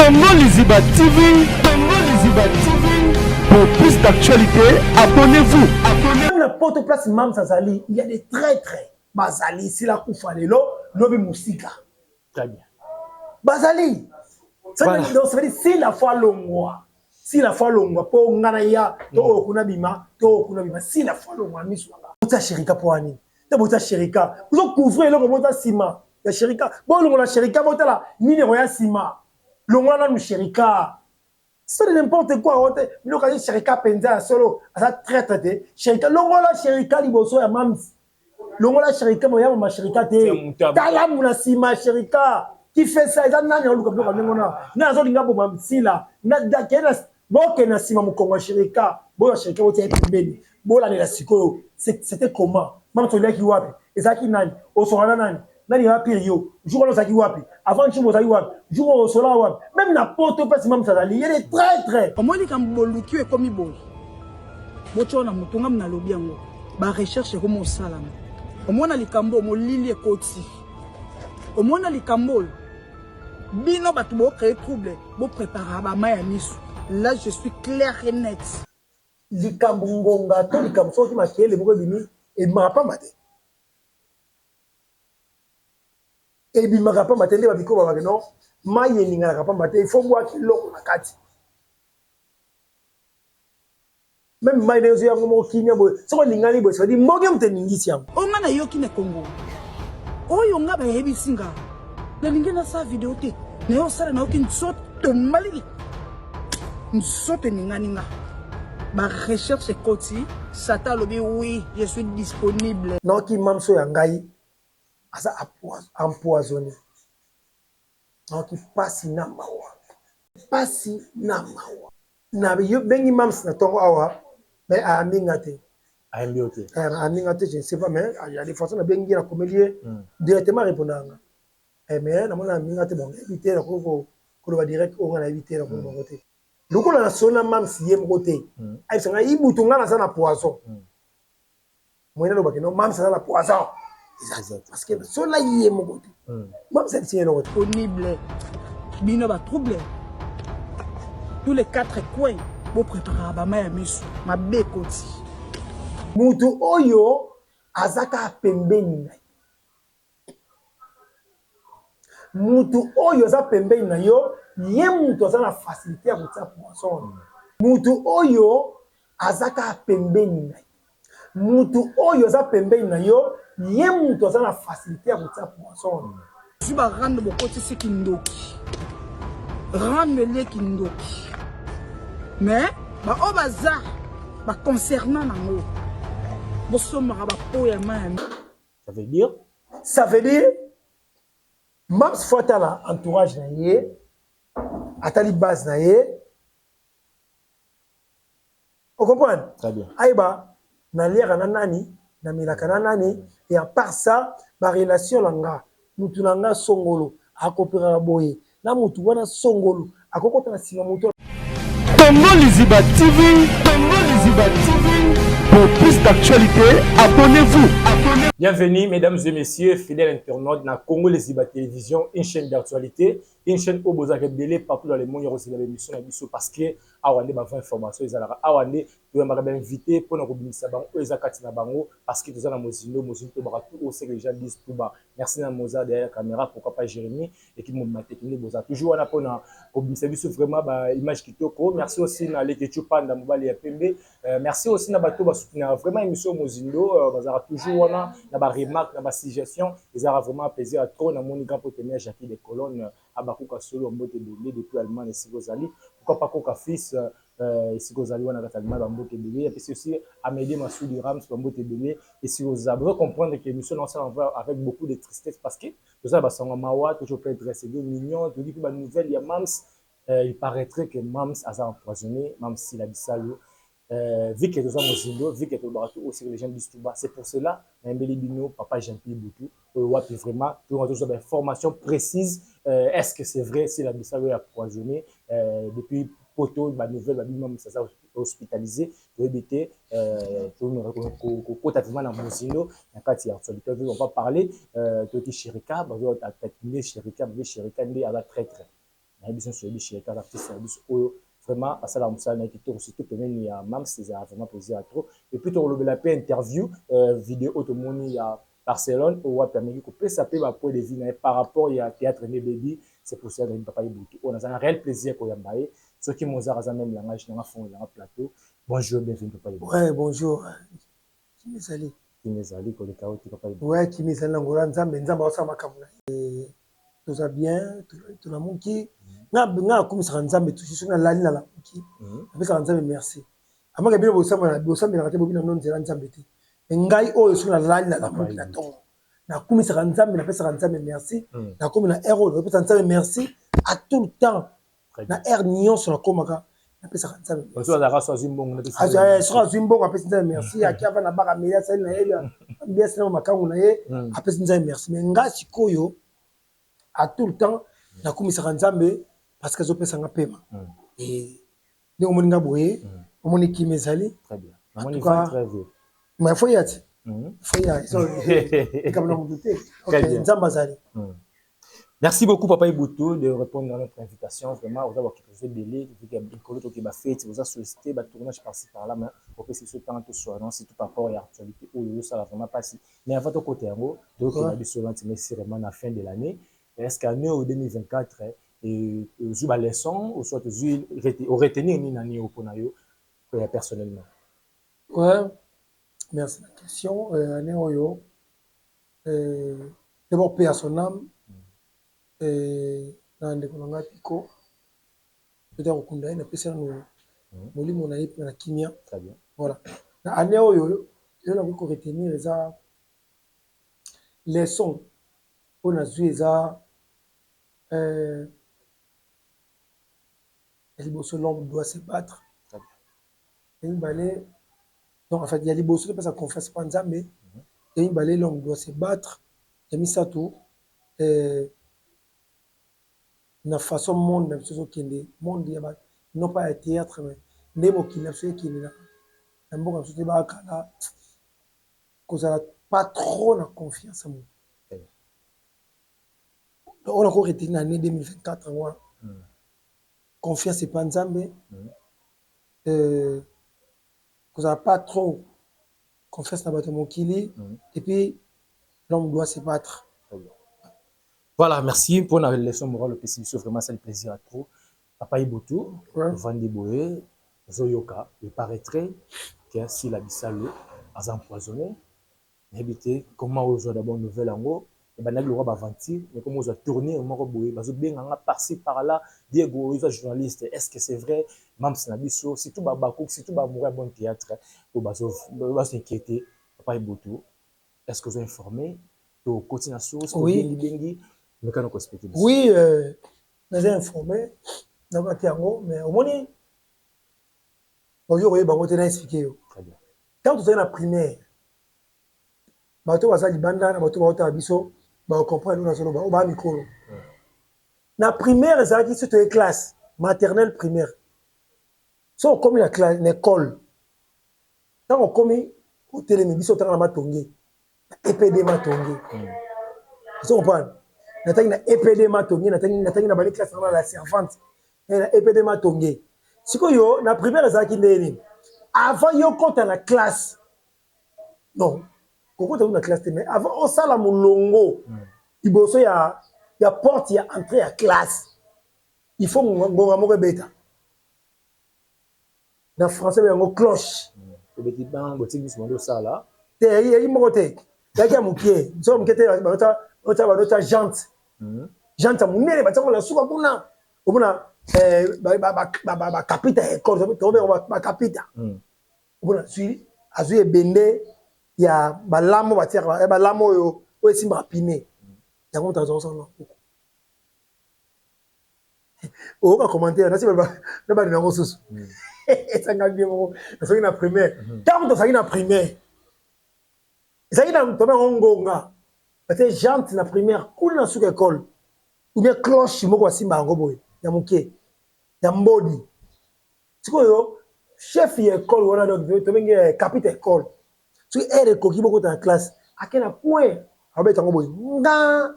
Congo Liziba TV, Congo Liziba TV. Pour plus d'actualité, abonnez-vous. Dans la porte place Mam Sazali, il y a des traîtres. Bazali, si la koufa lelo, lobi musika. Très bien. Bazali. Ça veut dire si la foi longwa. Si la foi longwa, po nganaya, to okunabima, si la foi longwa, miswanga. Bota sherika po ani. Ta bota sherika. Vous couvrez le bota sima. Ya sherika. Bon longo la sherika bota la nini roya sima. Longo la nu sherika. C'est n'importe quoi. Le cas sherika penza solo, ça traite de sherika. Longo la sherika liboso ya mams. Longo la sherika moya ma sherika te. Tala muna sima sherika. Qui fait ça? Ils ont nani au Luka Bloka Nengona. Na zo linga bo mamsila. Na dakena boke na sima mukongo sherika. Bo sherika wote pembeni. Bo la ne la siko. C'était comment? Mam to leki wapi? Ezaki nani? Osora nani? Nani wapi yo? Jour on zaki wapi? Avant tu zaki wapi? Jour on sola wapi? Même na porte pas Mam Sazali. Il y a des traîtres. Comment les kamboluki e komi boy. Bocho na mutunga mna lobi yango. Ba recherche ko mo salama. Omona likambo mo lili ekoti. Omona likambo bino batu bo créer trouble, bo préparer ba maya misu. Là je suis clair et net. Likambo ngonga to likambo so ki makele boko bimi e mapa mate. E bi mapa mate nde ba biko ba no maye ninga na pa mate il faut boire kiloko na kati. Même maye ne zo ya ngomo kinya bo so ko lingani bo so di mboge mteningisi yango. Onga na yoki na Congo. Oyo nga ba yebi singa. Na lingena sa vidéo te. Na yo sala na yoki nsoto maliki. Nsoto ninga. Ma recherche koti, Satan lobi oui, je suis disponible. Non ki mamso ya ngai asa empoisonné. Non ki pasi na mawa. Pasi na mawa. Na yo bengi mams na tongo awa, mais a mingate. A mbiote. A mingate, je ne sais pas, mais il y a des façons de bengi na comédie directement répondant. Mais na mona mingate bon, éviter la ko va direct on a éviter la ko côté. Loko na sona mams yem côté. Ai sanga ibutunga na sana poisson. Moina lo bakino mams na la poisson. Parce que sola yem côté. Mams c'est tient le disponible. Bino ba trouble. Tous les quatre coins pour préparer ba maya misu, ma bekoti. Mutu oyo azaka pembeni na. Mutu oyo za pembeni na yo, ye mutu aza na facilité ya kotia poisson. Mutu oyo azaka pembeni na. Mutu oyo za pembeni na yo, ye mutu aza na facilité ya kotia poisson. Tu vas rendre mon côté c'est kindoki. Rendre les kindoki. Mais ba obaza ba concernant nango. Bo somara ba po ya man. Ça veut dire Mams Fatala entourage na ye, atali base na ye. Vous comprenez? Très bien. Aïba, na lire na nani, na milaka na nani, et à part ça, ma relation langa, mutu langa songolo, akopera boye, na mutu wana songolo, akokota na sima mutu. Congo Liziba TV, Congo Liziba TV. Pour plus d'actualité, abonnez-vous. Bienvenue, mesdames et messieurs, fidèles internautes, dans Congo Liziba Télévision, une chaîne d'actualité, une chaîne où vous avez belé partout dans le monde, il y a aussi l'émission parce que Awande ma vraie information, Awande, vous m'avez invité pour nous communiquer parce que nous avons Mozino, tout ce que les gens disent tout bas. Merci à Moza derrière la caméra, pourquoi pas Jérémy, et qui m'a technique, vous a toujours on a pour communiquer vraiment image qui toko. Merci aussi à l'équipe Panda Mobile et PMB. Merci aussi à Bato soutenir vraiment l'émission Mozino, vous avez toujours on a na remarque, na suggestion, ils ont vraiment plaisir à trop dans mon grand poteau Jacques des colonnes à Bakuka solo en mode de depuis Allemagne et Sigozali. Pourquoi pas Koka fils Sigozali on a Allemagne en mode de et puis aussi Amédée Massoudi Rams en mode de et Sigozali. Vous comprendre que l'émission lancée avec beaucoup de tristesse parce que tout ça va s'en mawa toujours peut être c'est mignon, tout dit que la nouvelle il y a Mams, il paraîtrait que Mams a empoisonné, Mams il a dit ça vu que nous sommes Mozino, vu que nous sommes aussi les gens disent tout bas, c'est pour cela, papa Jean-Pierre Boutou, vraiment, pour avoir des informations précises, est-ce que c'est vrai si la Bissau est empoisonnée depuis Poto, la nouvelle, la même ça s'est hospitalisé, pour éviter, pour nous raconter dans Mozino, on va parler de Chérika, Chérika, à la traître. na biso sur biche ka artiste na biso oyo vraiment à ça la musala na kito surtout pemeni ya mam c'est vraiment plaisir à trop et puis to lobela pe interview vidéo automoni ya Barcelone ou Wapamegi ko pesa pe ba point de vue par rapport ya théâtre né baby c'est pour ça que papa Ibutu on a un réel plaisir ko yambaye ceux qui mozara za même langage na fond na plateau bonjour bienvenue papa Ibutu ouais bonjour Kimezali ko le kaoti papa Ibutu ouais Kimezali na ngora nzambe nzambe osa makamuna tout ça bien tout la monki nga komisa nzambe tout sur na lali na la monki apesa nzambe merci amaka bino bosamba na kate bobina non nzela nzambe te ngai oyo sur na lali na la monki na tongo na komisa nzambe na pesa nzambe merci na komi na héros na pesa nzambe merci à tout le temps na air nion sur la komaka na pesa nzambe so la race zimbongo na pesa so zimbongo apesa nzambe merci akiava na baka meya sali na yeya bien sana makangu na ye apesa nzambe merci mais nga sikoyo à tout le temps na komisa nzambe parce que zo pesa nga pema et ne omoni nga boye omoni Kimezali très bien omoni très bien mais faut y être Merci beaucoup, Papa Ibutu, de répondre à notre invitation. Vraiment, vous avez posé des délais, vous avez fait, vous avez sollicité, vous tournage par-ci par-là, mais pour que ce temps tout soit, non, c'est tout par rapport à l'actualité, où ça va vraiment passer. Mais à votre côté, donc, on a dit cela, c'est vraiment à la fin de l'année. Est-ce qu'en 2024, et vous avez la leçon, ou soit vous retenez une année au Ponayo, personnellement? Ouais. Merci de la question. D'abord, paix à son âme. Dans le Pico, peut-être au Kundaï, on a fait mon na kimia. Très bien. Voilà. Année où je vais retenir les leçons. On a joué ça. L'homme doit se battre. Très bien. Donc, en fait, il y a les bosses parce qu'on confesse pas ça, mais il y a une balai, l'homme doit se battre. Il y a mis ça tout. La façon monde, même chose qui est monde, non pas un théâtre, mais les mots qui sont qui est là. Un bon comme ça, là, qu'on n'a pas trop la confiance en moi. On a encore été en l'année 2024, confiance, c'est pas Nzambe. Vous n'avez pas trop confiance dans votre mokili et puis l'homme doit se battre. Voilà, merci pour la leçon morale. Le vraiment, c'est le plaisir à trop. Papa Ibutu, Vandi Boé, Zoyoka, il paraîtrait que si la Bissalo a empoisonné, éviter comment on a d'abord une nouvelle en haut. Et ben, le roi va mentir, mais comment on a tourné au Maroboé, parce que bien, on a par-ci, par-là, Diego, il est journaliste, est-ce que c'est vrai, même si Nabiso, si tout va bakou, si tout va mourir bon théâtre, on va s'inquiéter, Papa Ibutu, est-ce que vous êtes informé, au côté national, oui, mais quand on respecte oui, nous sommes informés, nous avons mais au moins, aujourd'hui, on va expliquer. Très bien. Quand vous êtes en primaire, bateau va libanda, bateau va biso, on comprend nous on va micro. La primaire, ça dit c'est une classe maternelle primaire. Si on commet la classe, l'école, quand on commet au télémédiation, on a matongé, EPD matongé. Si on comprend, on a EPD matongé, on a une bonne classe dans la servante, on a EPD matongé. Si on yo, la primaire, ça dit avant yo compte la classe, non. Quand on a une classe, mais avant, on sait la moulongo. Il y a porte, il y a entrée à classe. Il faut que bêta. Dans le français, il y a une cloche. Il y a une ça là. Il y a une montée. Il y a un pied. Il y a une jante. Jante, il y a une souvent pour capita école. Capita. Il y il y a balamo batia balamo yo esi mapine ya konta zonso no o ka commentaire na si ba na ngo susu ça nga bien mo ça na primaire tant que ça na primaire ça na tomber ngonga parce gente na primaire cool na sous école ou bien cloche moko simba ngo boy ya muke ya mbodi sikoyo chef ya école wana donc to menge capitaine école. Si elle est coquille beaucoup dans la classe, à quel point avec un boy, nga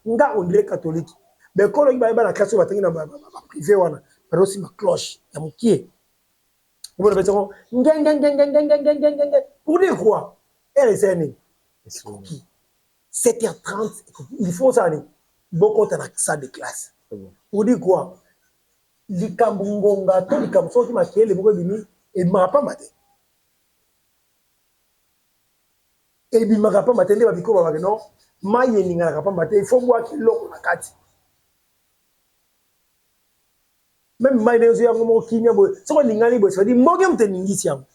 on dirait catholique. mais quand il va la classe va tenir dans privé wana par aussi ma cloche ya mukie on va dire pour dire quoi elle est saine 7h30 il faut ça aller beaucoup dans la salle de classe pour dire quoi likambungonga to likamso ki makele boko bimi et mapa maté et bi mapa maté nde ba biko ba non maye ninga na pamba te il faut boire kiloko na kati même maye ne zo yango mo kinya bo so lingani bo so di moge mte ningisi yango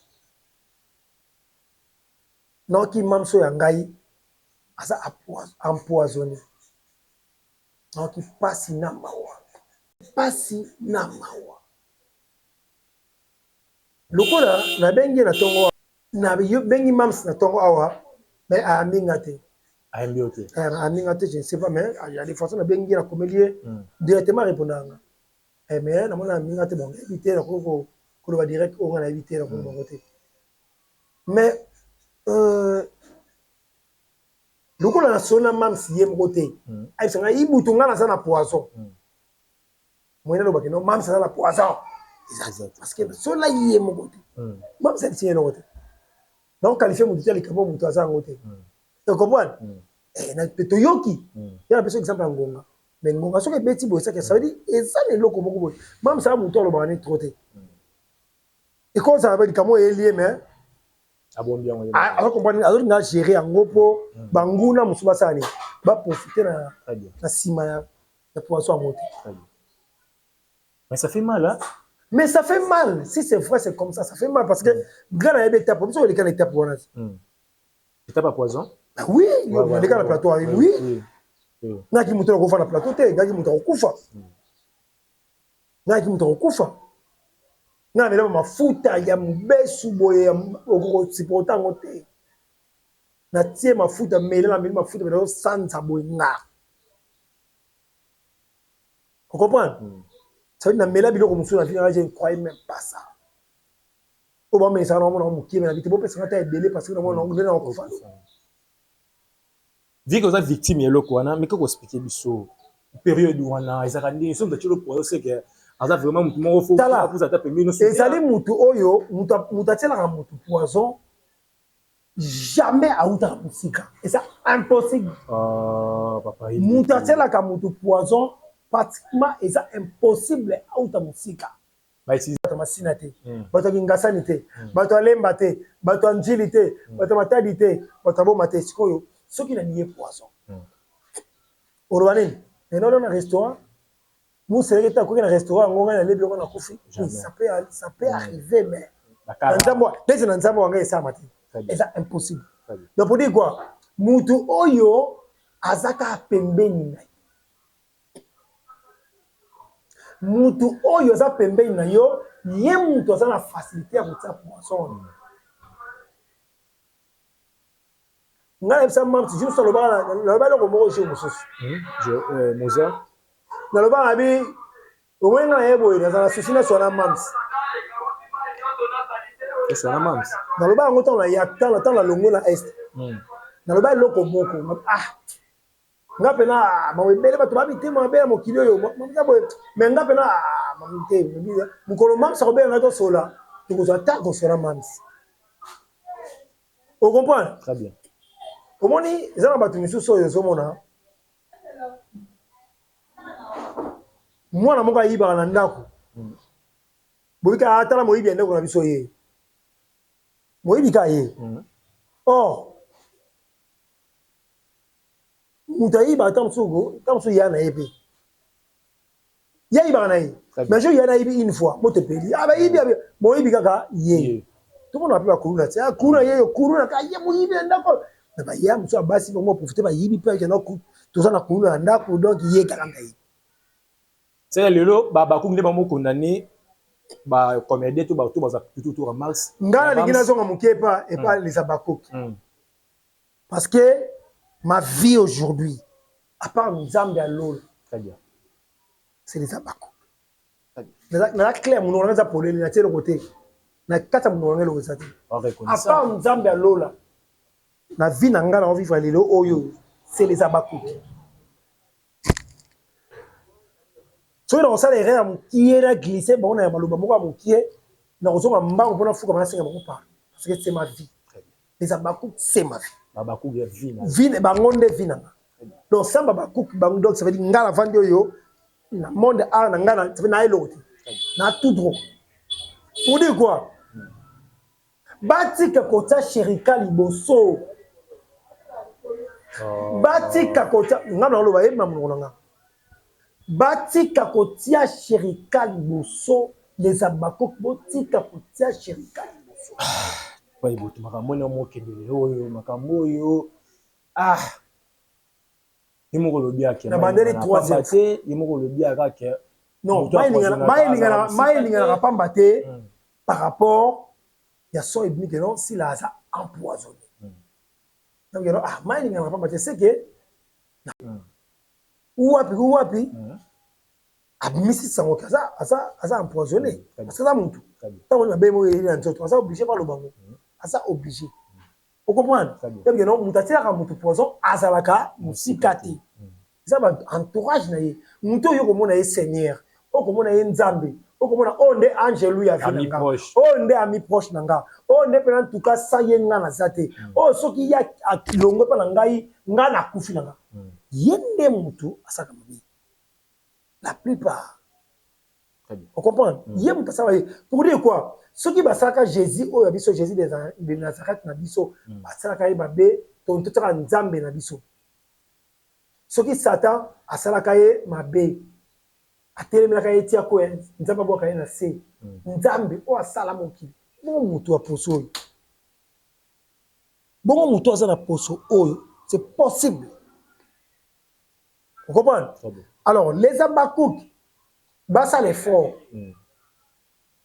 non ki mamso ya ngai asa empoisonné non ki pasi na mawa lokola na bengi na tongo na bengi mams na tongo awa mais a mingate AMBOT. Je ne sais pas, mais il y a des façons de bien la comédie directement répondant. Mais on a bon, éviter qu'on va direct, on va éviter la côté. Mais le coup la sona mam si yem côté. Ay sanga i butunga na sana poisson. Moi na lo non mam ça na poisson. Parce que sona yem côté. Mam c'est tient côté. Donc qualifier mon tuteur les capable mon poisson côté. Tu comprends? Na petoyoki ya peso exemple ngonga mais ngonga soki beti boy ça veut dire et ça les loko moko boy même ça muto lo bani troté et quand ça va dire comment est lié mais abondi yango alors comprendre alors na gérer yango po banguna musuba sani ba profiter na sima ya poisson monter mais ça fait mal hein mais ça fait mal si c'est vrai c'est comme ça fait mal parce que grand na étape pour ça les cas étape bonne étape à poison. Oui, il y a des gars dans le plateau, oui. Il y a qui montent dans le plateau, il y a qui montent au Koufa. Il y a qui montent au Koufa. Il y a des mafuta, il y a des souboy, c'est pour autant que il y a des mafuta, mais il y a des mafuta, mais il y a des sans aboy. Vous comprenez? Ça veut dire que les gens qui sont je ne croyais même pas ça. Au moment où ça va me mais la personne qui est belé parce que nous avons vu que vous êtes victime de l'eau, mais que vous expliquez biso période où on a ils sont de l'eau c'est que ça vraiment mon faut vous attaquer mieux et ça dit mutu oyo mutatela ka mutu poison jamais à outa musika et ça impossible papa mutatela ka mutu poison pratiquement et ça impossible à outa musika ba ici masina te bato kingasani te bato alemba te bato njili te bato matadi te bato bo mate sikoyo ceux qui n'ont pas poisson. Au Rwanda, mais non, dans un restaurant, vous savez que tu as un restaurant, on a les blancs, on a coffee. Ça peut arriver, mais. Dès que c'est impossible. Donc, pour dire quoi? Moutou Oyo, Azaka Pembeni. Moutou Oyo, Azaka Pembeni, Yem, tu as la facilité à vous faire poisson. Nga ça mam si juste le bas le mo chez Moses Mozart na le bas abi o wenga ebo ina za susina so na mams et so na mams na le bas ngoto na ya tant la longo na est na le bas loko moko nga pena ma webele ba to ba bité mo be mo kilio yo nga boy mais nga pena ma bité mo ko mams ko be nga to sola to ko ta ko so na mams on comprend très bien. Comment ni zana batu misusu oyo zomona mwana moka yiba na ndako boyika atala moyibi ndako na biso ye moyibi ka ye mutayiba tamsu ya na yepe ya yiba na ye mais je ya na yibi une fois mote peli aba yibi moyibi kaka ye tout le monde appelle kuruna tiens kuruna ye kuruna ka ye moyibi ndako ba ya muso abasi bongo profiter ba yibi pe kana ku toza na kulula ndako donc ye kalanga yi c'est lelo ba kunde ba mo condamné ba comédien tout ba tout Mars ngala likina zonga mukepa et pas les abako parce que ma vie aujourd'hui à part Nzambe à l'eau très bien c'est les abako na la clair mon on a polé na tele côté na kata mon on le sati à part Nzambe à l'eau là la vie n'a pas envie de vivre oyo c'est les abakou soki nakosala erreur ya mokie na glisse bango na ya maloba moko ya mokie nakozonga mbango mpona fuka banasenga bango par parce que c'est ma vie les abakouk c'est ma vie babakouk ya vie bango nde vie nanga donc samba bakouk bango donc ça veut dire nga na vandi oyo na monde art na nga na ça veut na eloko te na tout droit pour dire quoi batika kota sherika liboso batika kota nga na loba yeba monoko nanga batika kotia sherika liboso les abakok botika kotia sherika liboso ouais botu makambo na mokendele oyo makambo oyo yimoko lobi ake na bandeli 3e te yimoko lobi ake non maïlinga na pamba te par rapport ya so ibni que non si la ça empoisonné donc non maïlinga na pamba te c'est que wapi abimisi sango asa empoisonné parce que ça montu tant on a bien moyen dans tout ça obligé par le bango asa obligé vous comprenez donc non mutatia ka mutu poison azalaka musikati ça va entourage na ye mutu yo komona ye seigneur o komona ye nzambe o komona onde angelu ya vinanga onde ami proche nanga onde pena en tout cas ça ye nga na zate o soki ya akilongo pa na ngai nga na kufi nanga yende mutu asaka mabi la plupart vous comprenez yé mutu ça va pour dire quoi ceux qui basaka Jésus o ya biso Jésus de Nazareth na biso basaka ye babe tonto taka nzambe na biso soki Satan asalaka ye mabe atelemaka ye tia ko nzambe abwaka ye na se nzambe o asala mokili bongo mutu aposo oyo bongo mutu aza na poso oyo c'est possible vous comprenez alors les abakouk basa l'effort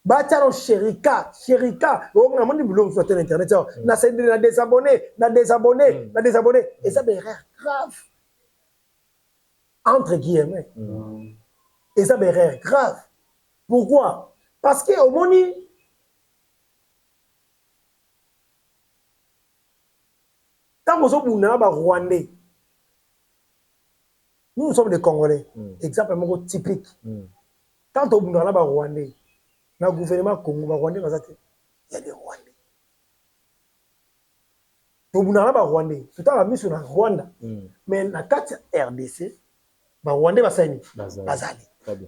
batalo sherika on a moni boulot sur internet na désabonné et ça des erreurs graves entre guillemets et ça des erreurs graves pourquoi parce que au moni tant que vous n'avez pas rwandais nous sommes des Congolais exemple typique tant que vous n'avez pas rwandais na gouvernement Congo ba Rwandais bazate il y a des Rwandais to bunana ba Rwandais tout à la mission na Rwanda mais na carte RDC ba Rwandais basani bazali très bien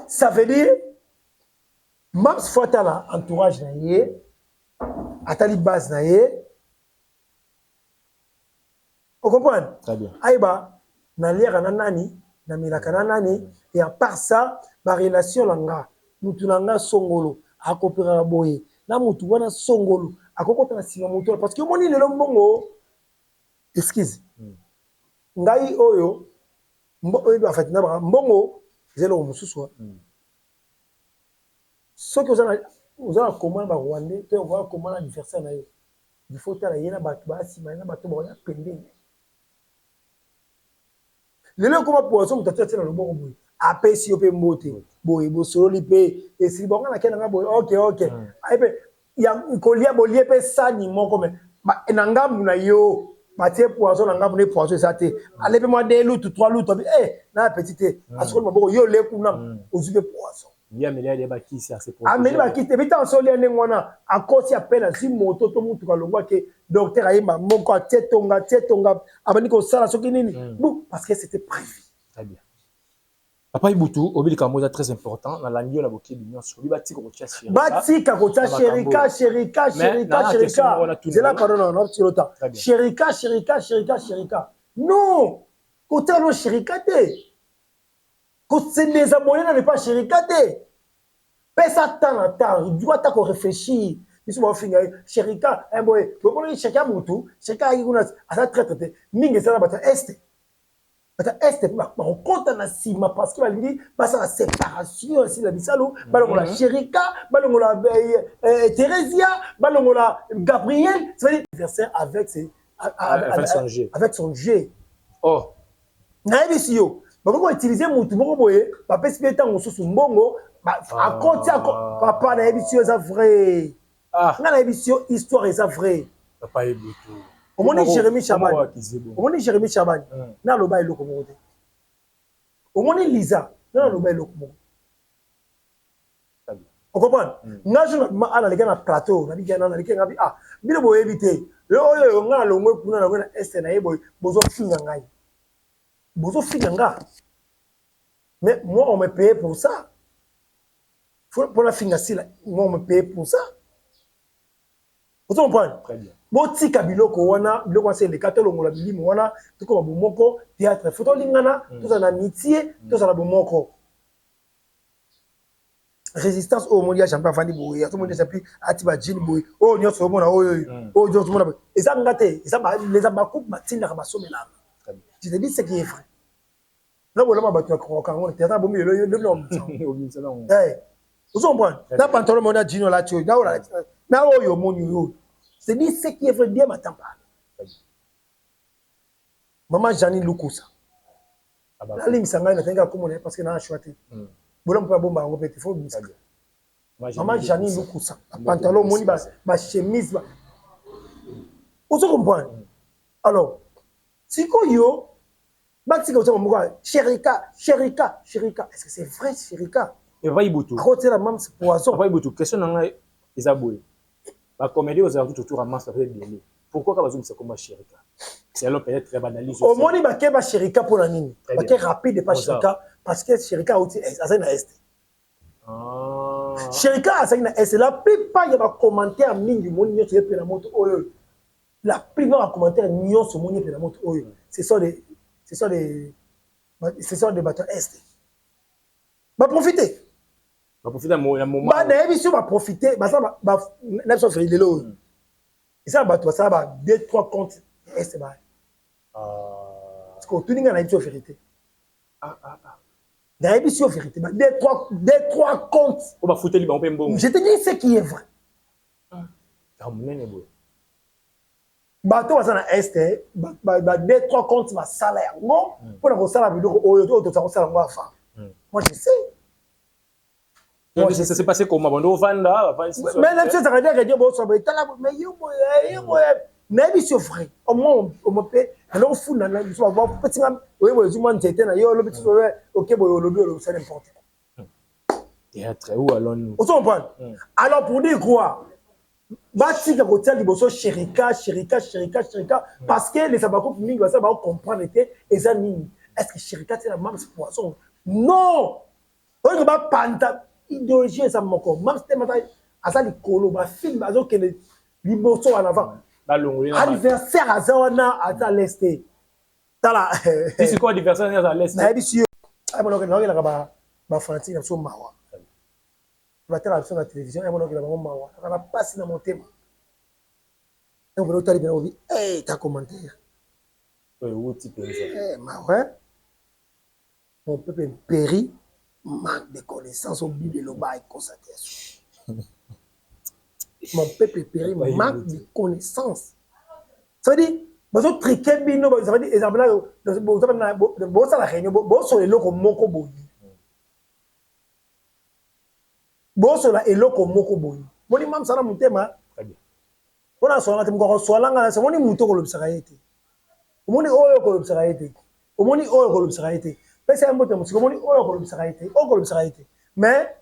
ça veut dire même fois la entourage na yé atali base na yé vous comprenez très bien aiba na lire na nani na milaka na nani et à part ça ba relation langa mutu langa songolo akopera boye na mutu wana songolo akokota na sima mutu parce que moni lelo mbongo excuse ngai oyo en fait na mbongo zelo mususu soki ozana comment ba Rwandais to on comment l'anniversaire na yo il faut tala yena batu ba sima na batu ba pembeni lelo koma poisson mutatia tena loboko boye apesi yo pe mbote boye bosololi pe esi bonga na kena boye ok aipe ya kolia bolie pe sani moko me na ngambu na yo batie poisson na ngambu ne poisson sate alepe moi 2 lutu 3 lutu na petite asukoli maboko yo le kuna ozupe poisson ya melele ba kisi a se protéger ameli ba kisi bita nsoli ane ngwana akosi apena si moto to mutu ka longwa ke docteur ayeba moko atetonga abani ko sala soki nini parce que c'était prévu très bien papa Ibutu obili kamoza très important na langio la boki binyo so bi batika ko tia sherika batika ko tia sherika c'est là pardon non sur le temps sherika non côté no sherika te ko se désabonner na pas sherika te pesa temps il doit ta ko réfléchir biso ba finga sherika boy ko ni sherika mutu sherika ikuna asa traité mingi ça bata est on compte na sima parce que balingi basa la séparation si la bisalo balongo la sherika balongo la Theresia balongo la Gabriel c'est l'anniversaire avec son jeu oh na ebisio bako utiliser mutu moko boye ba pesi pe tango susu mbongo a compte papa na ebisio ça vrai na ebisio histoire ça vrai papa Ibutu Omoni Jérémy Chaban. Na loba eloko moko te. Au moins Lisa, non le bel lokomo. On comprend? Nga je na ala les gars na plateau, na bigana na likenga bi ah, bino bo éviter. Le oyo nga lo ngwe kuna na ngwe na este na yebo bozo finga ngai. Bozo finga nga. Mais moi on me paye pour ça. Pour la finga si là, moi on me paye pour ça. Vous comprenez? Très bien. Boti kabiloko wana, biloko c'est les catalogues la bilimo wana, tout comme bomoko, théâtre, photo lingana, tout ça en amitié, tout ça na bomoko. Résistance au monde ya champion fandi boy, tout le monde champion atiba jini boy. Oh nyoso mona oh nyoso mona. Et ça ngate, et ça les abakou matinda ka basomela. Je te dis ce qui est vrai. Là voilà ma batu ko kango théâtre bomi le nom. Eh. Vous comprenez? Là pantalon mona jino la tio, na oyo monu yo. C'est dit ce qui est vrai bien m'attend pas. Maman Janine Lukusa. La ligne sanga na tenga komone parce que na choité. Bolom pa bomba ngo pete faut bisaka. Maman Janine Lukusa. Pantalon moni ba chemise ba. Vous comprenez? Alors, si ko yo ba tika o mo Cherika. Est-ce que c'est vrai Cherika? Et va ibutu. Côté la même poisson. Va ibutu. Question na Isaboué. La comédie aux alentours autour à masse avec bien. Pourquoi quand c'est comme Cherika? C'est alors peut-être très banalisé. Au moins il va qu'être Cherika pour la nini. Va qu'être rapide pas Cherika parce que Cherika aussi ça na est. Ah. Cherika ça na est la plupart il y a des commentaires mingi mon nyo sur la moto oyo. La plupart des commentaires nyo sur mon nyo sur la moto oyo. C'est ça des bateaux est. Va profiter. Va profiter d'un moment. Bah d'ailleurs si on va profiter, bah ça va n'absent faire de l'eau. Et ça va ça va 2-3 comptes est bah. Parce que tout n'est pas une vérité. D'ailleurs si on vérité, bah 2-3 comptes. On va foutre libre on peut bon. Je te dis ce qui est vrai. Ah mon beau. Bah toi ça na est bah 2-3 comptes va salaire. Bon, pour la salaire vidéo au ça salaire on va faire. Moi je sais. Donc ça s'est passé comment? On va vendre. Mais même si ça regarde que Dieu bon ça va être là mais yo mais c'est vrai. Au moins on me paie. Alors fou na je vais voir petit oui du monde c'était na yo le petit OK bon le bio c'est n'importe quoi. Théâtre où alors nous? On comprend. Alors pour dire quoi? Bati ka hotel liboso Cherika parce que les abako mingi ça va comprendre était eza nini. Est-ce que Cherika c'est la même poisson? Non. On va panta idéologie ça moko même c'était mata asa likolo ba film bazo que liboso en avant anniversaire azawana ata l'est tala c'est quoi anniversaire à l'est na ebisi ay monoke na ngela ba fantine so mawa ba tala sur la télévision ay monoke na ba mawa na passe na motema donc vous allez bien ouvrir ta commentaire où tu penses mawa mon peuple périt manque de connaissances au but de l'oba et constatation. Mon peuple périt manque de connaissances. Ça veut dire, vous triquez bino, ça veut dire, exemple là, vous ça la réunion, vous sur les locaux moko boyi. Vous sur la eloko moko boyi. Vous dites même ça na mutema. On a son atem ko so langa, ça moni muto ko lobsaka yete. Omoni oyo ko lobsaka yete. Omoni oyo ko lobsaka yete. C'est un peu de musique, mais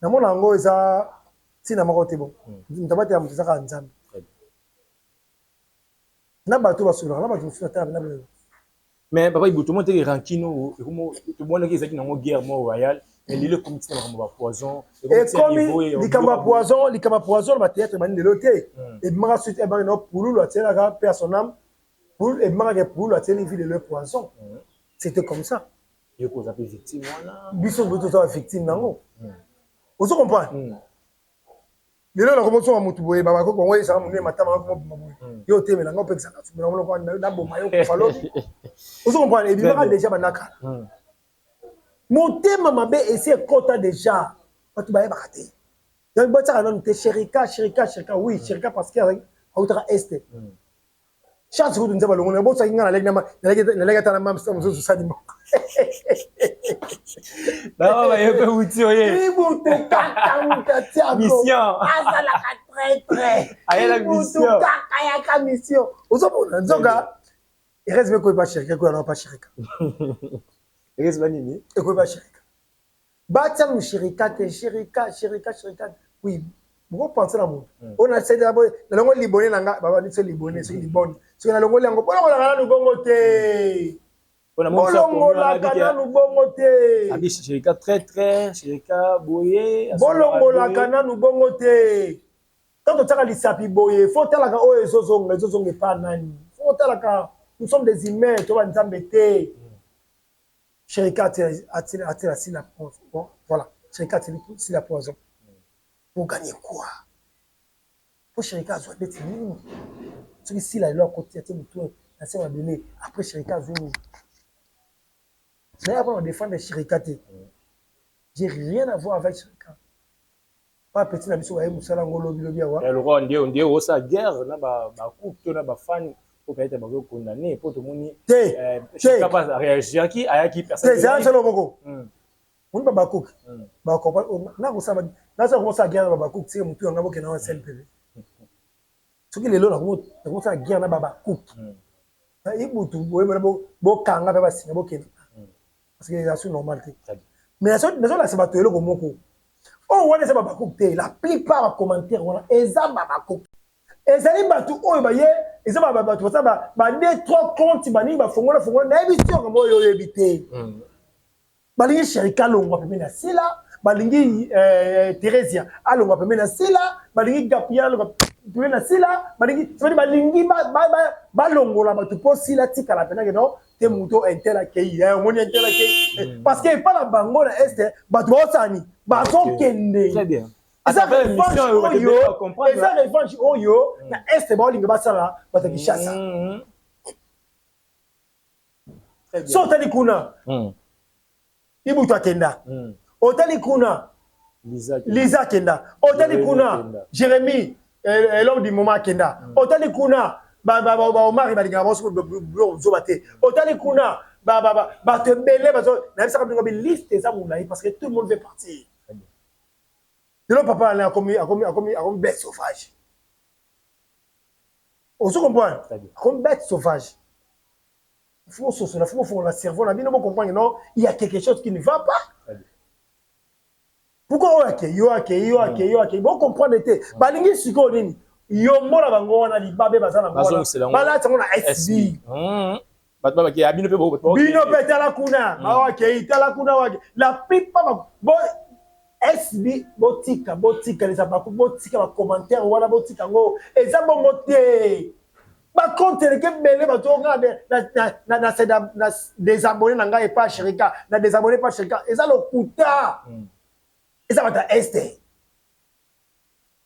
dans mon langue, ça, si na makote bon, nous t'avons été à monter ça quand ensemble. Na bateau va sur la, na bateau sur la table, na bateau. Mais papa, il tout le monde est rancino, tout le monde qui est dans une guerre royale, mais il est comme ça dans poison. Et comme les camas poison, va théâtre mani de l'autre. Et mara suite et mara no pour la tienne la personne pour et mara que pour la tienne vie de leur poison. C'était comme ça. Il faut appeler victime voilà. Biso boto ça victime nango. Vous comprenez? Les gens comment sont mutu boye baba ko ngwe ça munye matama ko mabuye. Yo teme nango pekisa ka subira ngolo ko na boma yo ko falo. Vous comprenez? Et bien déjà banaka. Mon thème mabe essayer kota déjà. Pas tu baye bakate. Donc bota na nte Cherika oui Cherika parce que autre est. Chance que nous avons le monde, ça inga na lega tana mam so sadi mo. Non, mais il peut vous tirer. Mission. Asa la très. Aïe la mission. Kaya mission. Ozo nzoga. Il reste quoi pas Cherika quoi non pas Cherika. Reste banini. Écoute pas Chérika. Batia Chérika, Chérika. Oui. Vous pensez à moi. On a essayé d'abord. La langue libonais, baba dit c'est libonais, c'est libonais. C'est la langue libonais. On a la bongo te. Bolongo la kana nous bongo te. Abi Chérika très Chérika boye. Bolongo la kana nous bongo te. Quand on t'a lissapi boye, faut tella ka o ezozonga pas nani. Faut tella ka nous sommes des humains, tu vas nous embêter. Chérika a-t-il assis la poison. Bon, voilà. Chérika a-t-il assis la poison. Pour gagner quoi? Pour Chérika soit d'être nous. Ce qui si la leur côté a été tout la semaine donné après Chérika Zoumou. Mais avant on défend Chérika. J'ai rien à voir avec Chérika. Pas petit na biso ba musala ngolo bilobi wa. Le roi ndie o sa guerre na ba coupe to na ba fan pour peut-être ba condamner pour tout monde. Chérika pas réagir qui aya qui personne. C'est ça le boko. On ba cook. Ba comprendre na ko sa na sa ko sa guerre ba cook c'est mutu ngabo ke na SNPV. Ce qui est là, on a gagné baba coupe. Il boutou, bo kanga baba singa bo kena. Parce que c'est normal. Mais la c'est pas tout le monde. Oh, on est baba coupe. La plupart des commentaires, on a eza baba coupe. Ezali batu oyo ba ye, eza baba batu ça ba deux trois comptes bani ba fongola na émission comme yo éviter. Balingi Chérika longwa pembe na sila, balingi Thérèsia alongwa pembe na sila, balingi Gabriel tu na sila balingi c'est balingi balongola batu po sila tika la pena que non te muto intela kei on intela kei parce que pas la bango na est batu osani bato kende Très bien. ça fait mission oyo comprendre ça revanche oyo na est ba olinga basala bataki chassa so tali kuna ibutu akenda otali kuna Lisa kenda otali kuna Jérémy l'homme du moment kenda otali kuna Omar balinga boso zobate otali kuna te belé na bisa ka liste ça moulaï parce que tout le monde veut partir de l'autre papa a comme bête sauvage on se comprend comme bête sauvage il faut la cerveau la vie ne comprendre non il y a quelque chose qui ne va pas. Pourquoi yo bon comprendre était balingi siko nini yo mona bango wana libabe bazana ngona bala tangona SB batba ki abino pe bo bino pe tala kuna tala kuna wa la plupart bo SB botika les abaku botika ba commentaire wana botika ngo eza bongo te ba compte que belé ba tonga na des abonnés na ngai pas Chérika na des abonnés pas Chérika eza le kuta. Et ça va être Esther.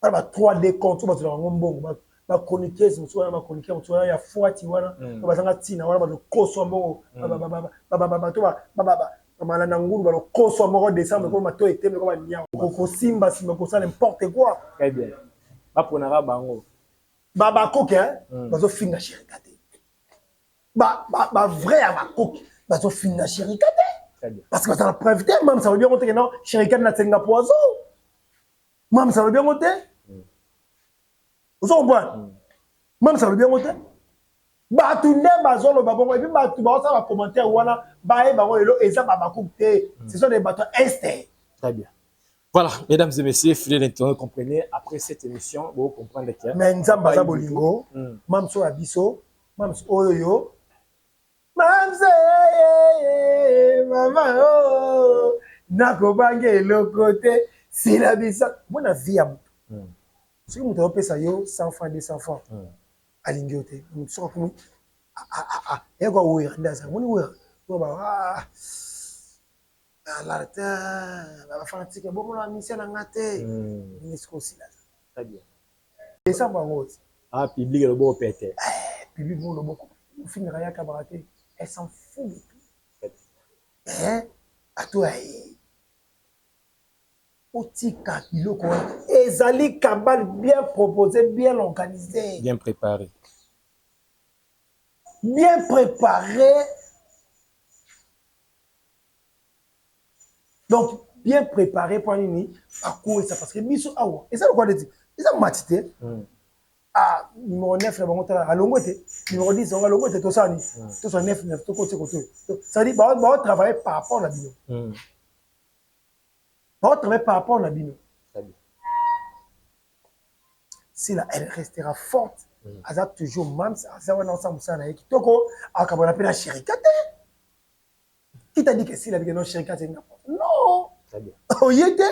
Il y a 3D comptes, il y a un bon, il y a chroniquer, il y a Fouati, il y a Tina, il y a le Kosomo, il y a n'importe quoi. Très bien. Baponara bango. Baba cook, hein, bazo finga Chérika. Ba vrai à ma cook, bazo finga Chérika. Parce que ça la preuve, même ça veut bien monter que non, Chérika n'a pas poison. Même ça veut bien monter. Vous comprenez? Même ça veut bien monter. Bah tout n'est pas sur le babon et puis bah tu vas ça va commenter voilà bah et bah et ça va couper. Ce sont des bateaux estés. Très bien. Voilà, mesdames et messieurs, fidèles internautes, comprenez après cette émission, vous comprenez que. Mais nzamba za bolingo, même sur abisso, même oyo. Mamse maman oh nakobange lokote silabisa mona vie am si muto opesa yo 100 francs 200 francs alingi ote muso ko ego oya ndaza moni oya ba la ta ba fanatique bon la mission na ngate ni sko sila très bien et ça ba ngoti public le bon pété public le bon finira ya kabarate. Elle s'en fout de tout. Hein? À toi, Otika Biloko. Ezali Kabal bien proposé, bien organisé. Bien préparé. Bien préparé. Donc, bien préparé pour une à quoi ça parce que Miso Awa. Et ça, le quoi de dire? Ils ont matité. Ah, numéro 9 na bango tala alongo te numéro 10 on alongo te to ça ni to ça 9 to côté ça dit ba travailler par rapport à bino ba travailler par rapport à bino si là elle restera forte aza toujours mams aza wana ensemble ça na kitoko akabona pe na Chérika te qui t'a dit que si la vie non Chérika c'est non très bien oyete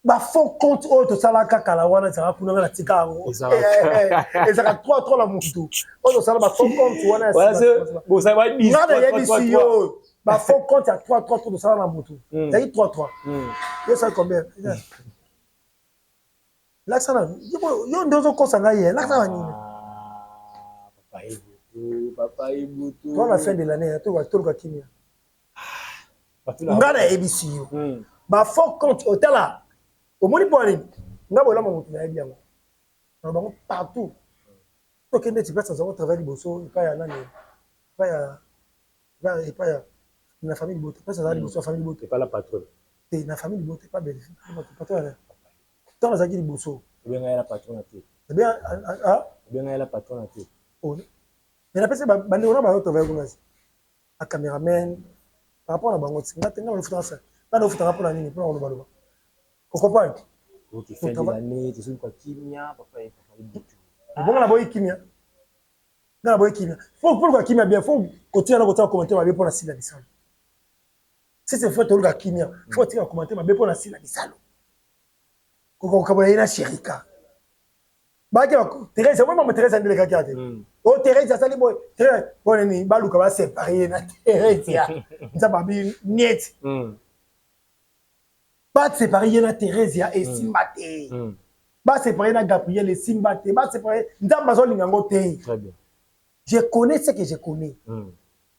ba fond compte auto sala kaka la wana ça kuna la tika ngo et ça 3 la mutu auto sala ba fond compte wana bon ça va 10 ba fond compte à 3 auto sala la mutu ça dit 3 yo ça combien là ça yo ndozo kosa ngaye là ça va nini papa ibutu toi la fin de l'année to va tolka kimia ngana ABC yo ba fond compte hôtel au moni poani nga bola mo mutu na bien na bango partout to kende ti pesa za travail liboso pa ya nani pa ya na famille liboso pesa za liboso famille liboso pas la patronne te na famille liboso pas belle patronne to na zaki liboso bien nga la patronne te bien bien nga la patronne te oh mais la pesa bande on ba travail comme ça a caméraman par rapport à bango nga tenga le futa ça pas le futa rapport à nini pour on ba vous comprenez? Ok, fin de l'année, tu sais quoi, Kimia, papa et Ibutu. Bon, la boy Kimia. Non, la boy Kimia. Pourquoi Kimia bien? Faut continuer à commenter ma bien pour la sila bisalo. Si c'est fait, tu as Kimia. Faut continuer à commenter ma bien pour la sila bisalo. Quand on a une Chérika. Bah, Thérèse, moi, Thérèse, elle est regardée. Oh, Thérèse, ça, les boys. Thérèse, bon, ni balou comme ça séparé na Thérèse. Ça va bien net. Ba séparé na Thérèse et Simbate. Ba séparé na Gabriel et Simbate. Ba séparé Ndambazo lingango te. Très bien. Je connais ce que je connais.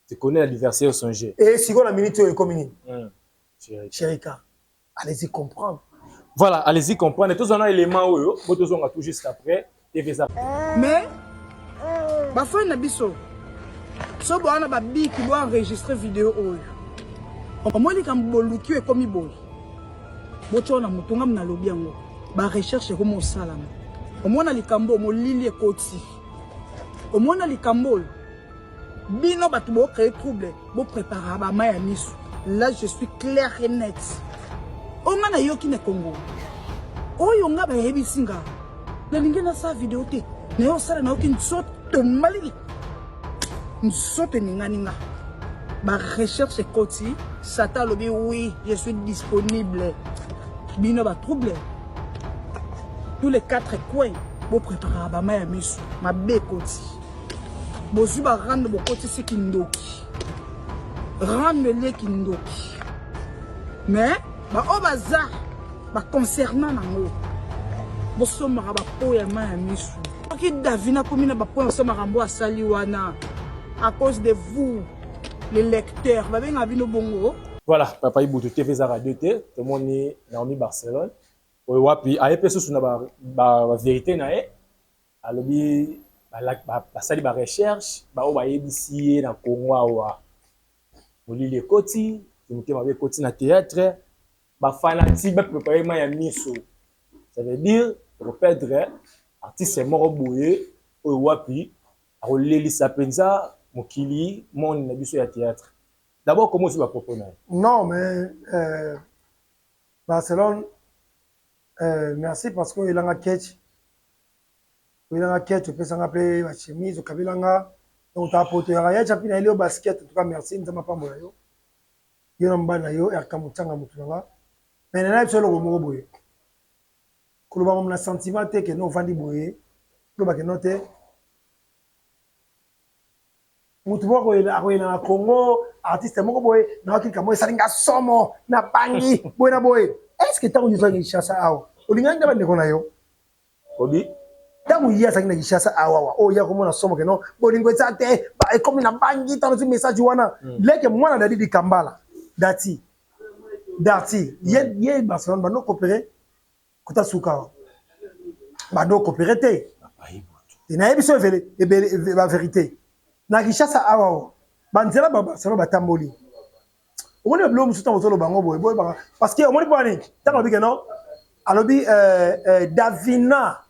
Tu connais l'anniversaire songé. Et si on a minute est commune. Chérika. Allez-y comprendre. Voilà, allez-y comprendre. Tous on a élément où tous on a tout juste après TV ça. Mais ba foi na biso. So bo ana ba bi ki doit enregistrer vidéo oyo. On moni kam boluki e komi boy. Bochona mutunga mna lobi yango ba recherche ko mo salama omona likambo mo lili ekoti omona likambo bino batu bo créer trouble bo préparer ba maya misu là je suis clair et net onga na yoki ne Congo oyo nga ba yebisinga na lingena sa vidéo te na yo sala na yoki nsoto mali nsoto ninga ba recherche ekoti Sata lobi oui je suis disponible. Bino ba trouble. Tous les 4 coins, vous préparez à ma misu, ma békoti. Vous ba rendre bo koti ce kindoki. Rendre les kindoki. Mais ba obaza ba concernant nango. Bo somara ba po ya ma misu. Ki Davina komina ba po somara mbo asali wana à cause de vous les lecteurs. Ba benga bino bongo. Voilà, papa Ibutu TV za radio te, tout le monde est Naomi Barcelone. Wapi, a epé sous na ba vérité na e. Alobi ba sali ba recherche, ba o ba yebisi na Congo wa. Molili ekoti, tumike ma be koti na théâtre, ba fanatique ba préparer ma ya miso. Ça veut dire pour perdre artiste mort boye o wapi, a oleli sapenza mokili mon na biso ya théâtre. D'abord, comment tu vas proposer? Non, mais Barcelone, merci parce qu'il a un catch. Il a un catch, tu peux s'en appeler la chemise, au Kabilanga. Donc, tu as apporté un rayage, tu as mis au basket. En tout cas, merci. Nous avons pas mal. Il y a un ban, il y a un kamoutanga, moutanga. Mais il y a un seul mot boye. Quand on a un sentiment que nous vendons boye, nous avons noté. Mutu moko na Congo artiste moko boy na kika moyo salinga somo na bangi boy na boy est-ce que tangu yuzanga Kinshasa awa olinganga bande kona yo obi tangu yia salinga Kinshasa awa o ya komona somo keno bolingo tsate ba ekomi na bangi tano tu message wana leke mwana dadi di Kambala dati ye Barcelone ba no coopérer kota suka ba no coopérer te ina ebiso la vérité na Kinshasa awa banzela baba sala batamboli omoni blo musuta motolo bango boy parce que omoni bwani tango bike no alobi Davina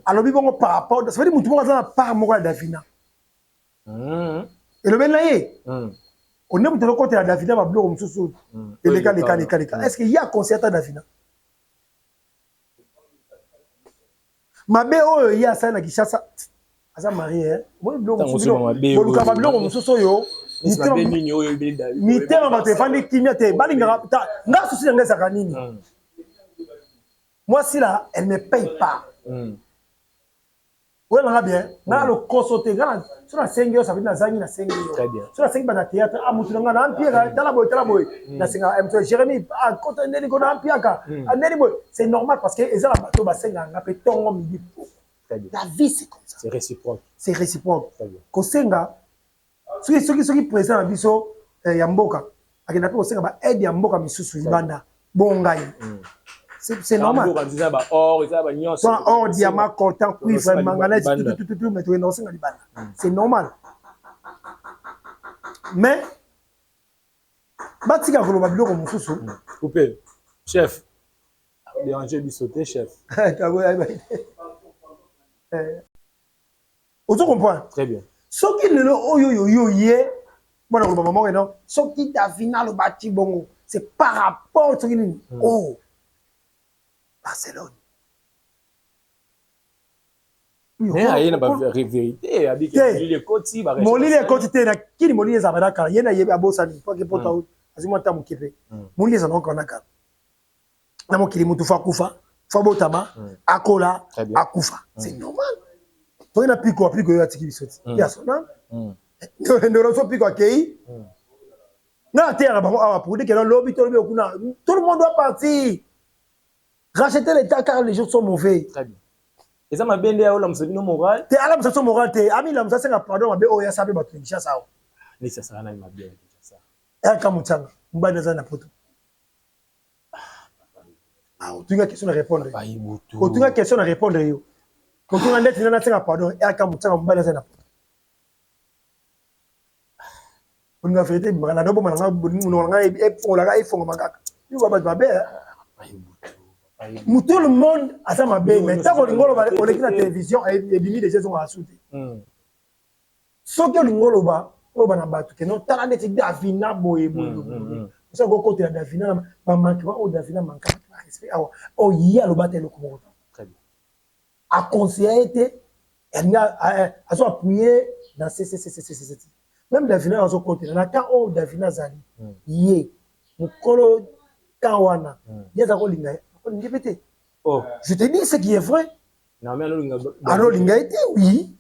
alors bongo par rapport ça veut dire mutu moko par moko ya Davina et le ben naie on est mutu côté ya Davina ba bloko mususu et les cas est-ce qu'il y a concert à Davina mabe oyo ya ça na Kishasa asa marié moi bloko mususu boluka ba bloko mususu yo mitema ba téléphone kimia te balinga nga souci nga za nini moi si là elle ne paye pas oui, on a bien. Là, le consulté, sur la 5 heures, ça veut dire que na 5 heures. Très bien. Sur la 5 heures, dans le théâtre, à Moutoulanga, dans l'Empire, dans la boy. Jérémy, à côté de l'Empire, c'est normal parce que les gens bateau bassin, on peut tomber midi. La vie, c'est comme ça. C'est réciproque. C'est réciproque. Kosenga, ceux qui présent à Bisso, Yamboka, à qui n'appelle Kosenga, aide Yamboka, Missou, Ibanda, Bongaï. C'est normal. Or, diamant, coltan, cuivre, manganèse, tout, mais tu es dans ce Libana. C'est normal. Mais, Batika Golobabilo comme Moussou. Coupé. Chef. Déranger du sauter, chef. Vous comprenez? Très bien. Ce qui ne le moi, je ne non. Ce qui t'a final le bâti bongo, c'est par rapport à ce qui oh. Barcelone. Mais il y a une vérité. Molili est côté na kini molili za baraka yena yeba bosa ni kwa kipota azimwa tamu kipe molili za noko naka na mokili mutu fa kufa fa botama akola akufa c'est normal to ina piko ya tiki bisoti ya sona ndo so piko akei na terre ba awa pour dire que lobby to lobby kuna tout le monde doit partir. Racheter l'État car les gens sont mauvais. Très bien. Et ça m'a bien dit à la msabino moral. Te ala msaso moral te ami la msasa nga pardon mabe oya sabe batu ngisha sawa. Ni sasa sana ni mabia ngisha sawa. Eka mutanga mbana za na poto. Otunga question à répondre. Otunga question à répondre yo. Otunga ndeti na tsenga pardon eka mutanga mbana za na poto. Otunga vérité mbana ndobo mana nga on la ga ifonga makaka. Yo baba mabe. Tout le monde a ça ma belle mais tant qu'on on est la télévision et bimi des gens à souter ce que l'ingolo ba o bana batu que non tala neti Davina boye ça go côté la Davina ba manque o Davina manque respect o ya lo batel ko mo très bien a conseiller elle a so appuyer dans ces même Davina a so côté na quand o Davina zali yé mukolo kawana yeza ko linga. Oh. Je te dis ce qui est vrai. Non, mais alors, l'ingéité, oui.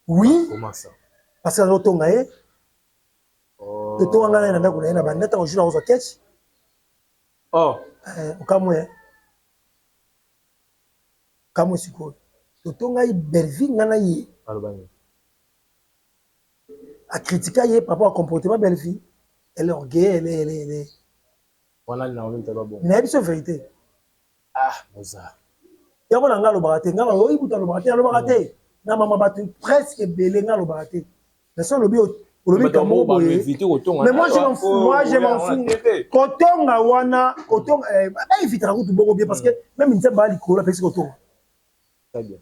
Oui. Comment ça? Parce que l'autre, le temps nga na kuna na bandeta o jina o sketch. Oh. O kamwe. Kamwe siko. Le temps nga Belvi ngana yi. Alobani. A critiquer yi par rapport au comportement Belvi. Elle est orgueilleuse, elle est. Voilà, il n'a pas bon. Mais c'est vérité. Ah, Moza. Il y a un gars qui a le na mama batu presque belé nga lo baraté. Mais ça le mais moi je m'en fous. Kotonga wana, kotonga éviter la route beaucoup bien parce que même une table ali kola pesi kotonga. Très bien.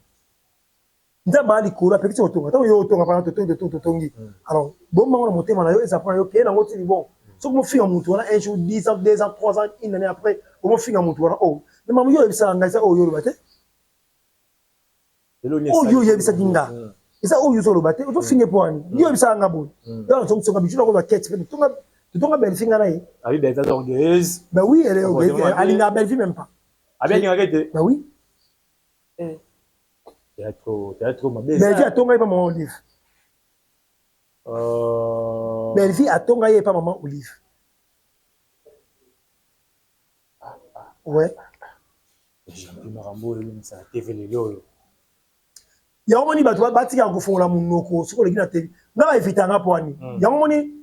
Une table ali kola pesi kotonga. Tant yo tonga pendant tout tongi. Alors, bon moment monter mana yo ça prend yo ke na ngoti bon. Ce que mon fils a monté un jour 10 ans, 2 ans, 3 ans, une année après, mon fils a monté oh. Mais maman yo ça ngasa oh yo le baté. Oh yo yebisa dinga. Esa oh yo so le baté, o finir pour ani. Yo yebisa ngabo. Yo so so bitu ko ba quête, tonga belle finga na yi. Ah oui, ben ça orgueilleuse. Ben oui, elle est orgueilleuse. Elle n'a belle vie même pas. Ah bien arrêté. Ben oui. Théâtre ma belle. Belle vie a tonga pas maman Olive. Belle vie a tonga pas maman Olive. Ouais. J'ai un peu marambo ça TV les yo. Ya omoni bato batika kofongola munoko siko lekina TV. Nga evitanga poani. Ya omoni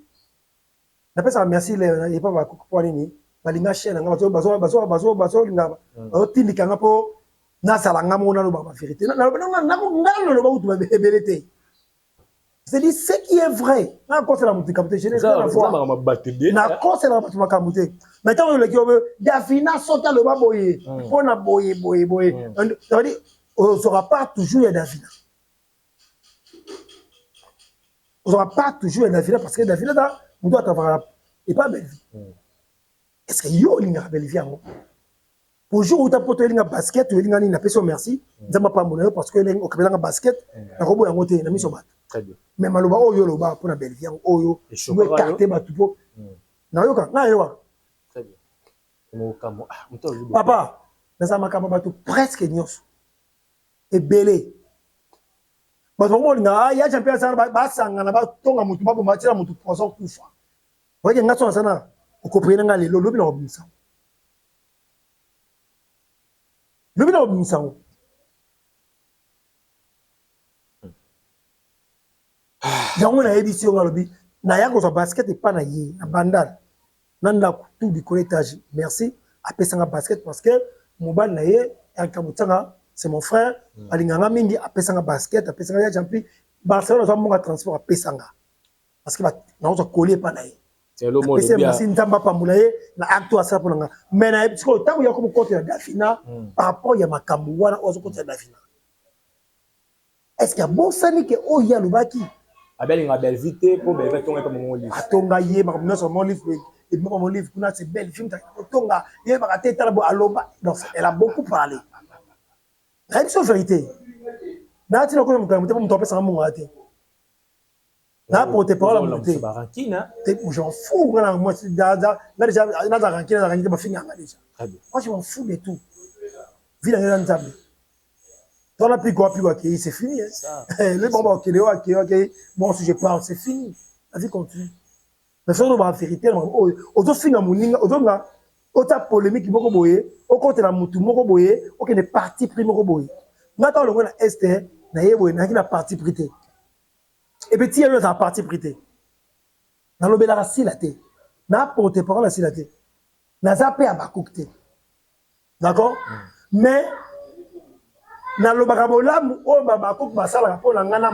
na pesa merci le pas ba poani ni. Balinga chaîne nga bazo linga. O tindika nga po na sala nga mona lo ba vérité. Na ngalo lo ba utu ba belete. C'est dit ce qui est vrai. Na cause la mutu capté je ne sais pas voir. Na cause la mutu makamute. Maintenant le qui Davina sota le ba boyer. Pona boyer. Ça veut dire on ne saura pas toujours ya Davina. On ne saura pas toujours ya Davina parce que Davina là, on doit avoir et pas belle vie. Est-ce que yo linga belle vie en pour jour où tu as porté un basket, tu as une personne merci, tu n'as pas mon parce que tu as un basket, tu as un côté, tu as mis sur bat. Très bien. Mais maloba oh yo loba pour la belle vie oh yo, tu veux carter batupo. Na yo ka, na yo. Très bien. Papa, dans un makambo batu presque nyos. Et belé. Bato mo linga ya champion sana ba sanga na ba tonga mutu ba matira mutu poisson kufa. Oye ngaso sana ukopena ngale lo lobi na obimisa. Lobi na obimisa. Yango na édition ngalobi na yango so basket et pas na ye na bandal. Nanda tout du colletage. Merci après ça basket parce que mobile na ye akamutanga c'est mon frère alinganga mingi après ça basket après ça ya champion Barcelone so monga transport après ça parce que na so coller pas na ye. C'est le mot bien. Merci ntamba pambula ye na acte ça pour nga. Mais na parce tango ya comme côté ya Dafina par rapport ya makambu wana ozo côté ya Dafina. Est-ce qu'il y a bon sani que oh ya lubaki Abel nga belle vite pour belle tonga comme mon livre. Atonga ye ba mon sur mon livre et mon livre kuna c'est belle film tonga ye ba tete la bo aloba donc elle a beaucoup parlé. La vérité. Na tina ko mutu mutu mutu pesa ngamu ngate. Na pour tes paroles monter. J'en fous là moi là déjà na za rankina ba finga déjà. Moi je m'en fous de tout. Vie dans un table. Dans la plus quoi c'est fini hein. Le bon OK bon si je parle c'est fini. La vie continue. Mais ça la vérité auto finga muninga auto nga auta polémique moko boye au côté la mutu moko boye OK ne parti pris moko boye. Ngata le ngona Esther na yebo na kina parti prité. Et petit elle a parti prité. Na lobela la silate. Na porter parole la silate. Na zappé à bakukte. D'accord? Mais na lobaka bolamu o babakuk basala pour na ngana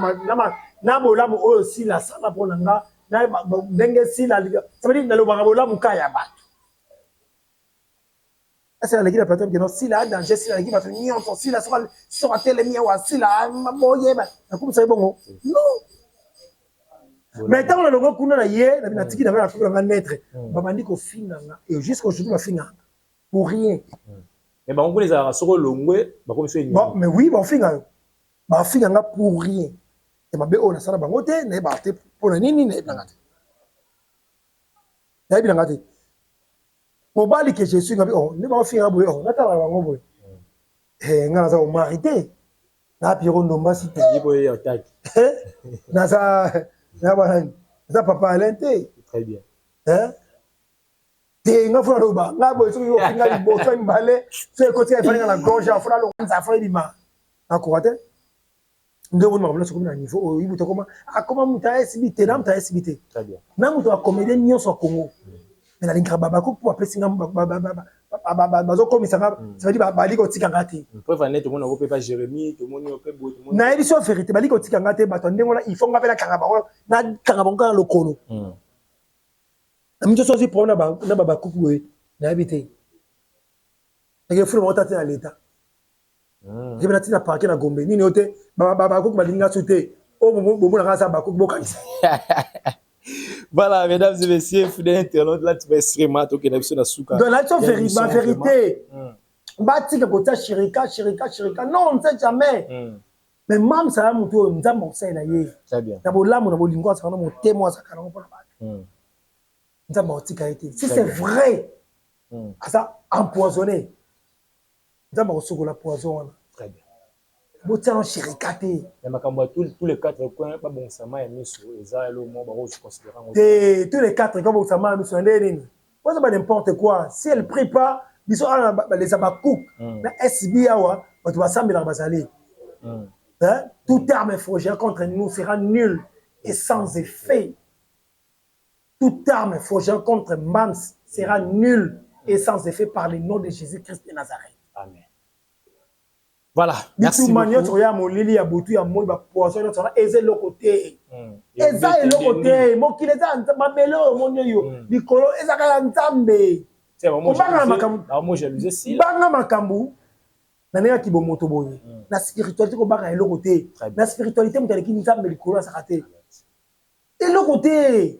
na bolamu o si la sala pour na nga na ndenge si la ça veut dire na lobaka bolamu kaya ba. C'est l'équipe de plateau qui non si la danger si la équipe va tenir en si la sera telle mia wa si la moye ba comme ça bon non mais tant on a le kuna na ye na tiki na na maître babandi ko finga et jusqu'au jour ba finga pour rien mais ba on les a soko longwe ba comme ça bon mais oui ba finga pour rien et ba be on a sala bango te na ba te pour na nini na ngate na bi ngate mobali que je suis oh ne ba finga boy oh nata ba bango boy ngana za o marité na piro ndomba si te boy attaque na ça papa alente très bien te nga fona loba nga boy so yo finga li bo so mbale so ko tie fana na gorge afona lo nza fona di ma na ko wate ndo wona mabula so ko na niveau o yibuta koma akoma muta SBT na muta SBT très bien na muta wa comédien nyonso Congo mais la linga baba ko pour appeler singa bazo komisa ça veut dire bali ko tika ngate peut va net mona ko pe pas Jérémy to moni pe bo to moni na édition vérité bali ko tika ngate bato ndenge wana il faut ngapela kangaba na kangaba ka lokolo na mito sozi pour na baba kuku we na habité et faut monter à l'état je vais na parquer na Gombe nini ote baba kuku balinga soute o bomo na sa bakuku bokanisa. Voilà, mesdames et messieurs, fidèles internautes, là tu vas extrêmement toquer la vision de Souka. Dans la vérité, bâti que côté Chirika, non, on ne sait jamais. Mais même ça, on nous a montré là. Très bien. D'abord là, mon lingua, ça mon témoin, ça calme pour la balle. Nous avons montré si c'est vrai, ça empoisonné. Nous avons reçu la poison. Très bien. Botiano Chirikate. Tous les quatre coins, pas bon, ça m'a mis sur les ailes au monde, je considère. Tous les quatre coins, ça m'a mis sur les ailes. Moi, ça n'importe quoi. Si elle ne prie pas, ils sont les abakouk. La SBA, tu vas s'amener dans la basali. Tout arme forgé contre nous sera nul et sans effet. Tout arme forgé contre Mams sera nul et sans effet par le nom de Jésus-Christ de Nazareth. Amen. Voilà, merci beaucoup. Tu as mon lili à boutu à moi poisson tu as eze le côté. Eza le côté, mon qui les a ma belo mon yo. Dikolo eza ka nzambe. C'est vraiment moi j'ai lu si. Banga makambu. Nana ki bo moto boye. La spiritualité ko baka eloko te. La spiritualité mutale ki nzambe likolo sa kate. Eloko te.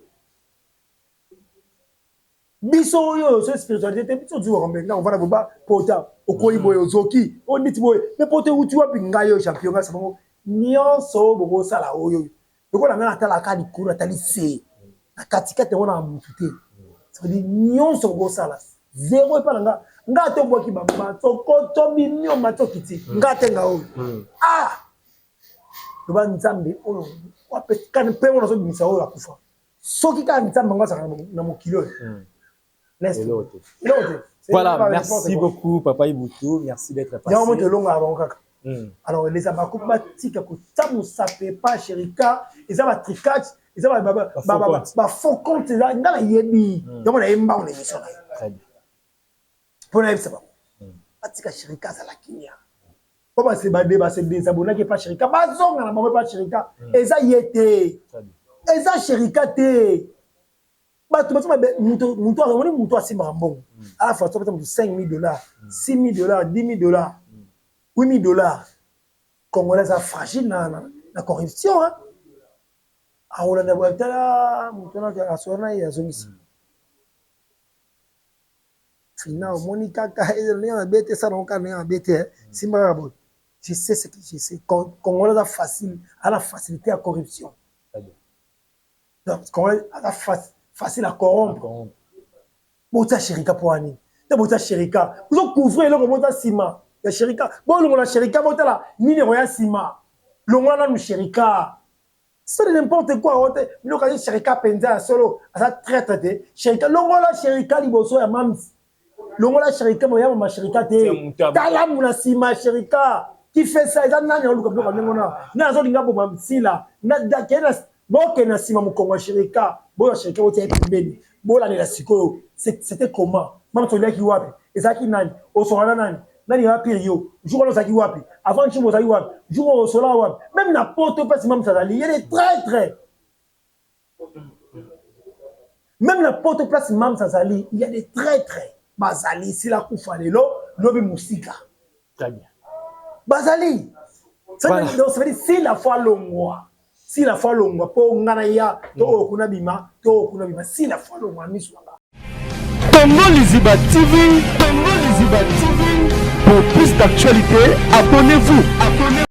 Biso yo so spiritualité te biso duwa kombe nga on va ba pota okoyi boye ozoki on dit boye mais pote uti wa pinga yo champion nga sabango nyonso bobo sala oyo. Loko na nga tala ka likolo tali se. Na katika te wona mutu te. Ça veut dire nyonso bobo sala. Zéro pas nga nga to boki bamba to ko to minyo mato kiti nga te nga o to ba nzambe o wa pe kan pe wona so bimisa o la kufa soki ka nzambe nga sa na mokilo laisse voilà merci beaucoup papa Ibutu merci d'être passé ya mo te longa ba kaka alors les abakou batika ko tamu sape pas sherika ils ba tricage ils ba faux compte là ngala yebi donc na emba on émission très bien pour la ça atika shirika za la Kenya comment c'est badé ba c'est des abonnés qui pas shirika bazonga na ba pas shirika eza yete eza shirika te ba tu ba muto asimba mbongo à la fois tu peux $5,000 $6,000 $10,000 $8,000 congolais a fragile na corruption hein a on a d'abord muto na asona ya zongisi Final, Monica, bête, ça n'a pas bête. C'est marrant. Je sais ce que je sais. Quand on a facile, à la facilité à corruption. Donc, quand on a facile à corrompre. Bota Sherika pour Annie. Bota Sherika. Vous avez couvert le Bota Sima. La Sherika. Bon, le Sherika, Bota là. Ni le Roya Sima. Le Roya nous Sherika. C'est n'importe quoi. Le Roya Sherika Penza solo. Ça traite. Sherika. Le Roya Sherika Liboso ya Mams. Longola Sherika moya ma Sherika te tala muna sima Sherika qui fait ça eza nani oluka bloka ngona na zo linga bo mamsila na dakena boke na sima mukongo Sherika bo Sherika wote epembeni bola ne la sikoyo c'était comment mam to leki wapi ezaki nani osona nani ya période jour zaki wapi avant chimo zaki wapi jour sola wapi même na poto pas mam sadali il est très très même la poto place mam sadali il y a des très très Bazali, si la koufa lelo, lobi musika. Très bien. Bazali. Ça veut dire si la foi longwa. Si la foi longwa, po ngana ya, to okuna bima, si la foi longwa, miswanga. Congo Liziba TV, pour plus d'actualités, abonnez-vous.